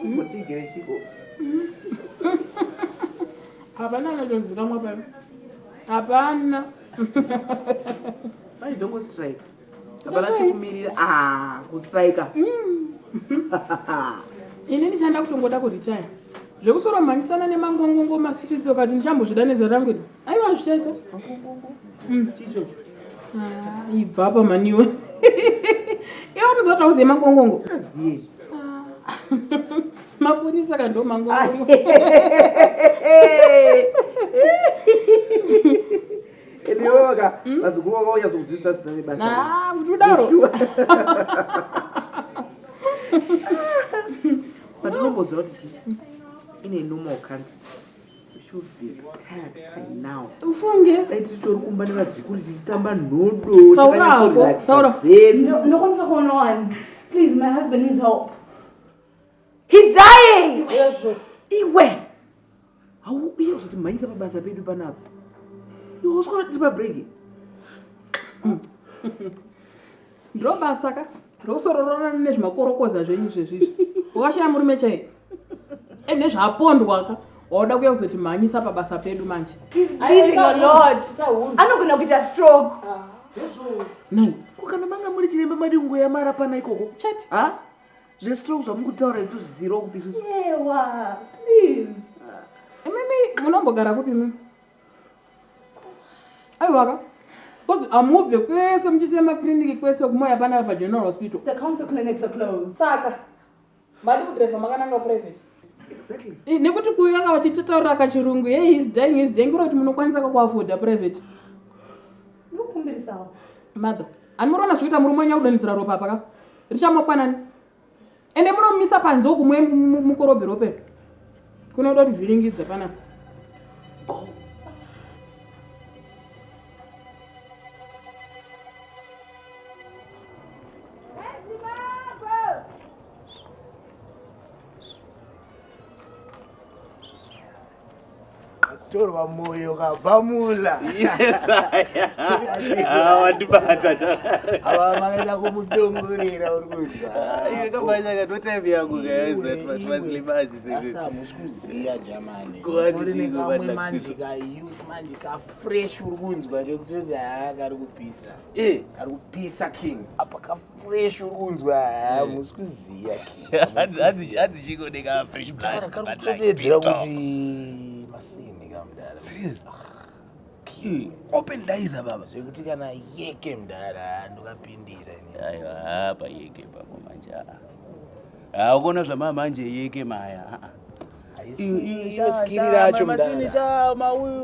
Mutigere chiko. Hapana anachozikamwa pale. Hapana. Ai don't go strike. Hapana chikumirira kustrike. Ini ndichanda kutongoda kuritaya. Zvekusora mhanisana nemangongongo masitidzo kati ndichambozvidane rangu iri. Aiwa zvichaita. Chicho. Ibva apa maniwe. Iwe unodzata uziye mangongongo. Aziye. Mapurisa kando mangongongo. Edioga, maziguwa kauya sokudzisa sinani basa. Kutudaro. But unomboziva kuti in a normal country we should be tired by now. Ufunge. Titori kumba nevazukuru tichitamba nhodo takanyatsorelaxation. Nokwanisa kuona wani. Please, my husband needs help. He's dying! Iwe! Iye uzoti mhaisa pabasa pedu panapa. Iwe uswara kuti pabreaki. Ndrobasa ka. Rosororona nezvimakorokoza zvenyu zvezvizvi. Wakashaya murume chaiye. Nezvapondwa ka. Wauda kuya kuzoti mhanyisa pabasa pedu manje. He's breathing a lot. Anogona kuita stroke. Nai, kukana manga muri chiremba madi ungoyamara pana ikoko. Chati. Zvestroke zvamukutaura itozviziro kupisusu. Ewa, please. Mimi munombogara kupi mimi? Aiwaka. Because amubve kwese mchise makliniki kwese kumoya pana pa General Hospital. The council clinics are closed. Saka. Mali kudrive makananga private. Exactly. Nekuti kuyanga vachitaura kachirungu, hey, he's dying, kuti munokwanisa kuafford private. Ndokumbirisa. Mother, animurona zvikuita murume wenyu kudanidzira ropa apa ka? Richamokwanani? Ende munomisa panze kumwe mukorobhero pedu. Kunoda kuti vhiringidza panapa. Torwa moyo kabamula. Yes, wandibata shaka. Aba makaita kumudongorera urikuza. Iye kabanya katotaivi yangu guys that maslimaji sisi. Asa musikuziya jamani. Kuwati kamwe manje ka youth manje ka fresh urukunzwa ngekuti akari kupisa. Ari kupisa king. Apa ka fresh urukunzwa musikuziya king. Hadzi chiko deka fresh blood. Kari kutobedzera kuti masini. Serious? Open eyes baba. Zvekuti kana yeke mdara ndokapindira ini. Aiwa hapa yeke baba manje. Ukona zvama manje yeke maya. Iyo skiri racho mdara. Masini cha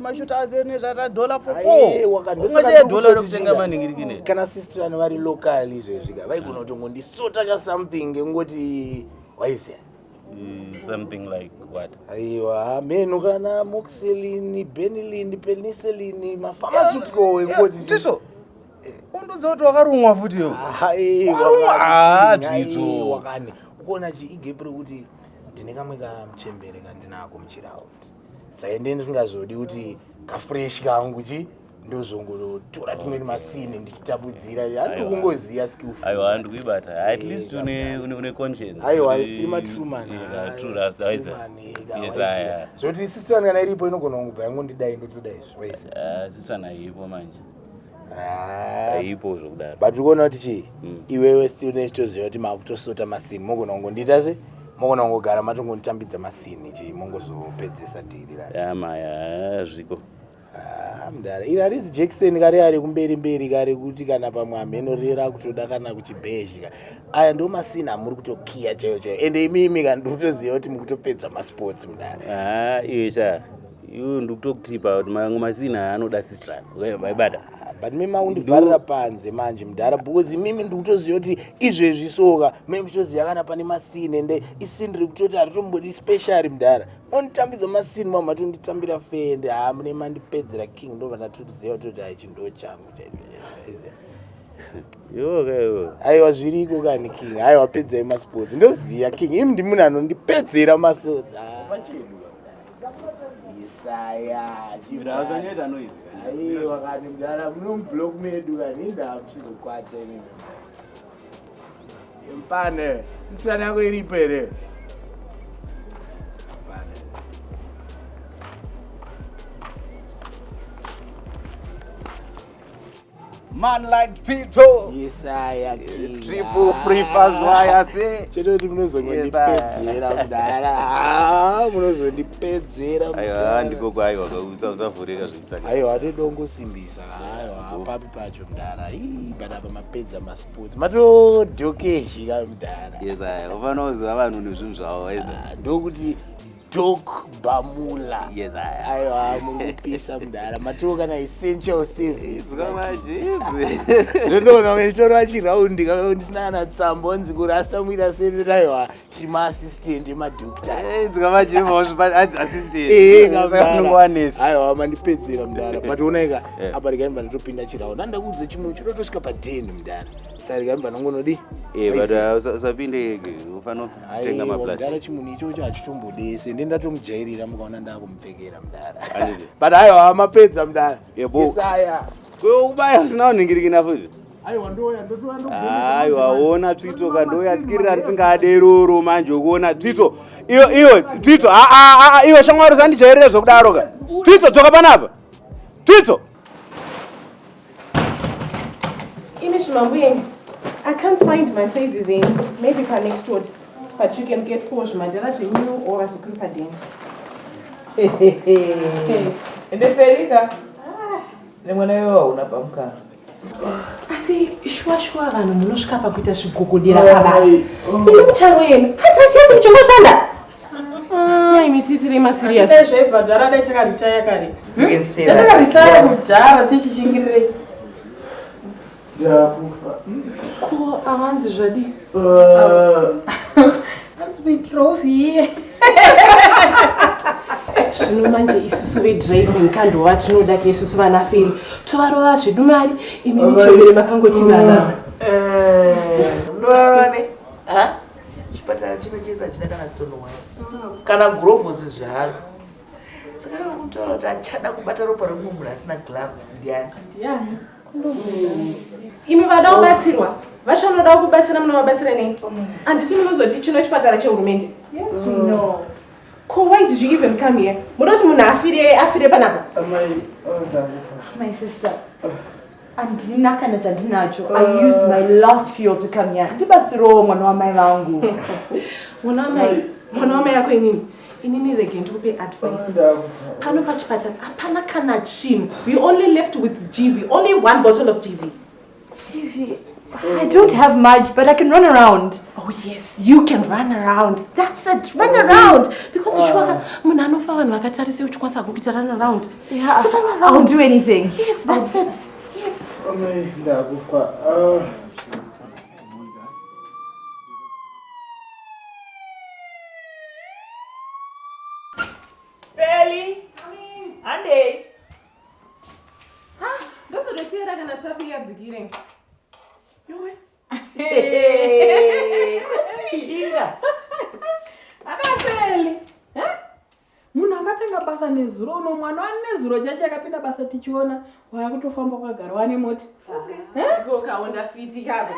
mashuta azene zvata $4 for 4. Wakandosaka $1 rokutenga maningirikine. Kana sister anu vari local izvezvika vaigona kutongondisota ka something ngoti waise. Something like what? Aiwa meno kana moxilin, benylin, penicillin, mapharmaceutical ngoti tiso. Undodza kuti wakarumwa futi yo. Tiso. Wakani. Ukona chi igepre kuti ndine kamwe ka mchembere kandinako mchirawo. Saka ndisingazodi kuti ka fresh kangu chi ndozongotora tumweni masini ndichitabudzira handi kungoziya skillful. Aiwa ndikuibata at least une conscience. Aiwa still my true man. True rasta waisa. Yes aya. Zoti sister ngana iripo inogona kungubva yangondidayi ndotoda izvo waisa. Sister naipo manje. Aipo zvokudaro. But ukona kuti chi iwewe still nechitoziva kuti makutosota masini mogona kungondiita se mogona kungogara matongonditambidza masini chi mongozopedzesa dhiri racho. Yamaya zviko. Mdara iri harizi Jackson kare ari kumberi kare kuti kana pamwe amhenorera kutoda kana kuchibhezhika aya ndo masina amuri kutokiya chaiyo ende imimi kandotoziva kuti mukutopedza masports mdara. Isha iwe ndikutokutipa kuti mangu masina anoda sister vaibada. But mimi maundibvarira panze manje mdara because mimi ndikutoziva kuti izvezvi soka mimi nditoziva kana pane masini ende isindiri kutoti haritombodi special mdara onditambidza masini mama tonditambira fende mune mandipedzera king ndo vandatoziva kuti aichindo changu Yo. Aiwa zviriko kani king aiwa pedzai masports ndoziya king imi ndimunhu anondipedzera masports Isaya chibrazanyoita noise. Aiwa kani mdara munomblock medu kani indamuchizokwata inini mpane sister yako iripo here man like Tito. Yes, I Triple free fast wire, say. Chetoti munozondipedzera mudara. Munozondipedzera mudara. Aiwa ndiko kwaiwa usavhurika zvitsaka. Aiwa todongosimbisa. Aiwa papi pacho mudara. Panapa mapedza masports. Mato Dhokezhi mudara. Yes, I. Ufanoziva vanhu nezvinhu zvavo. Ndokuti Dog Bamula. Yes, I. Aiwa murikupisa mudara. Matoo kana essential service. Ndoona meshoro achiraundi ndisina kana tsamba onzi kurasta muita sende aiwa tima assistant madoctor. Assistant. Aiwa mandipedzera mudara. But unaika apa rikaimba ndotopinda chiraundi. Ndakudze chimwe chotosvika pa 10 mudara. Saka rikaimba nongonodi. But usapinde ufano kutenga maplastic. Mudara chimunhu ichocho achitombodese. Ndendatomujairira mukaona ndakumupfekera mudara. But aiwa mapedza mudara. Yesaya. Kubaya usina kuningirikina futi. Aiwa ndoya ndotoa aiwa ona Tito kandoyatsikirira ndisingaderoro manje ukuona Tito iyo Tito iwe shamwari sandijairire zvokudaro ka Tito dzoka panapa Tito Imish Zimbabwean, I can't find my sizes in. Maybe for next word. But you can get four Mandela New or as a group at them. And the Felika? Nemweneyo unapamka. Asi shwa vanhu munosvika kuita zvigogodera pabasa. Ini mucharo wenu. Hatachese muchongoshanda. Imi titiri masirious. Nezvebhadhara dai takaritaya kare. Takaritaya kudhara tichishingirire. Ko avanzi zvadi. Let's be trophy. Zvino manje isusu vedriving kandova tinoda ke isusu vanaferi tovarova zvedu mari imi michembere makangoti nana Mnorane chipatara chinocheza chida kana tsonowa kana grovos zvaro saka unotaura kuti achada kubata ropa romumwe munhu asina glove ndiani imi vada kubatsirwa vachanoda kubatsira munovabatsira nei handisi munozoti chino chipatara chehurumende yes we know. Why did you even come here? Afire panapa. My sister. Andina kana chandinacho. I used my last fuel to come here. Ndibatsiro mwana wa mai vangu. Mwana wa mai yako inini? Inini rege ndikupe advice. Pano pachipatara apana kana chinhu. We only left with GV. Only one bottle of GV. GV. I don't have much, but I can run around. Oh yes, you can run around. That's it, run around. Because munhu anofa vanhu vakatarise uchikwanisa kuita run around. Yeah, I'll do anything. Yes, that's it. Yes. Feli ande ndozodotiyera kana traffic yadzikire. yowe Inga. Akafeli. Munhu akatenga basa nezuro uno mwana nezuro chacho akapinda basa tichiona wakutofamba kwagara wane moti. Ko kaonda fiti kako.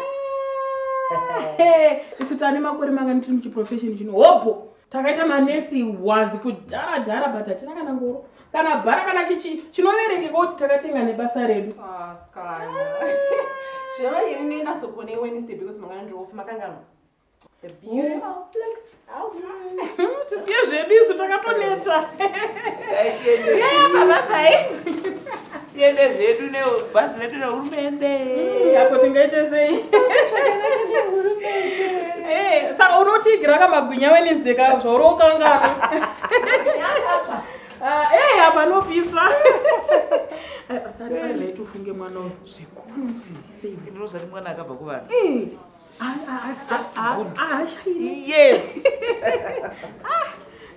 Isu tane makore manga ndiri muchiprofession chino. Hopo takaita manesi wazi kudhara but hatina kana ngoro. Kana bhara kana chinoverengeka kuti takatenga nebasa redu. Skana. Shema yini ndasokone Wednesday because mangana ndiri off makangano. The beautiful flex. Tisiye zvedu isu takatoneta. Bye. tiende zvedu nebhazi redu rehurumende. Yako tingaite sei? Saka unotigira kamagwinya Wednesday ka zvorokangana. Panopisa. Asari pari letu funge mwana zvikuru zvisise iwe. Ndinozati mwana akabva kuvanhu. Yes.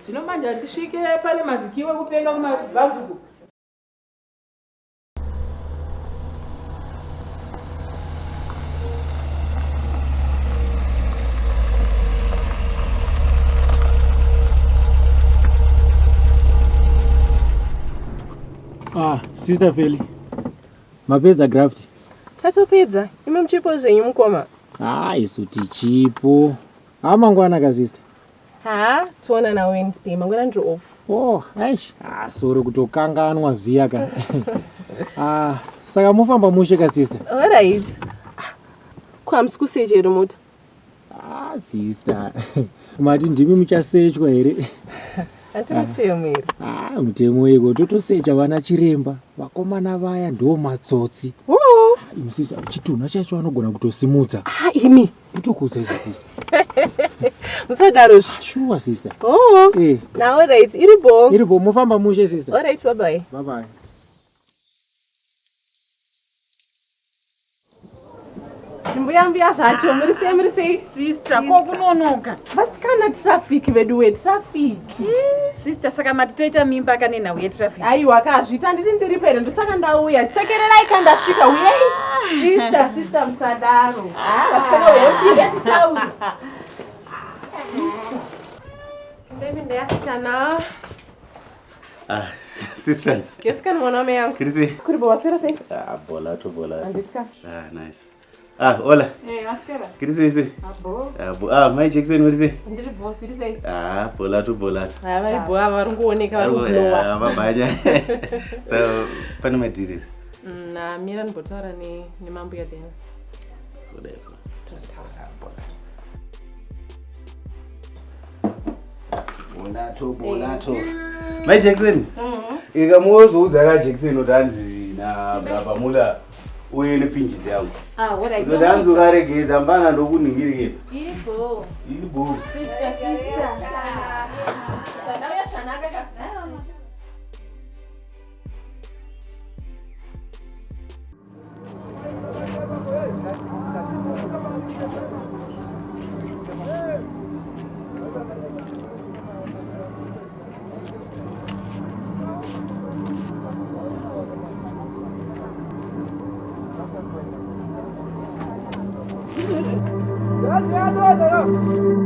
Zvino manje atisvike pane mazikiwe kupenga kumabhazuku. Sister Feli. Mapedza graft. Tatopedza. Imi muchipo zvenyu mukoma. Isu tichipo. Mangwana ka sister. Tuona na Wednesday. Mangwana ndiri off. Sorry kutokanganwa ziya ka. Saka mufamba mushe ka sister. Alright. Kwamsi kusejera mota. Ah sister. Mati ndimi muchasechwa here. Ati mutemo here. Ah mutemo yego totosecha vana chiremba. Vakomana vaya ndo matsotsi. Oh. Imi sister chitunha chacho vanogona kutosimudza. Ah imi. Kutokuza izvi sister. Musadaro. Sure sister. Oh. Eh. Now alright. Iribo. Iribo mufamba mushe sister. Alright, bye bye. Bye bye. Mbuyambia zvacho muri sei sister ko kunonoka vasikana traffic vedu traffic sister saka mati toita mimba kanena uye traffic aiwa kazvita nditi ndiri pere ndosaka ndauya tsekererai kandasvika uyei sister musadaro vasikana uyepira titauri ndemi ndayasikana sister kesikana mwana wame yangu kirisi kuri bawaswera sei bola anditska nice hola asikana kirisi abo my Jackson what is it ndiri boss iri sei bola vari boa vari kuoneka vari kulowa babanya so pane madiri na mira nibotaura nemambo yadena bolato my Jackson ikamuzoudza ka Jackson utanzi na baba mula uye nepinjizi yangu kuti anzokaregedza mbana ndokuningirike iribo Gracias.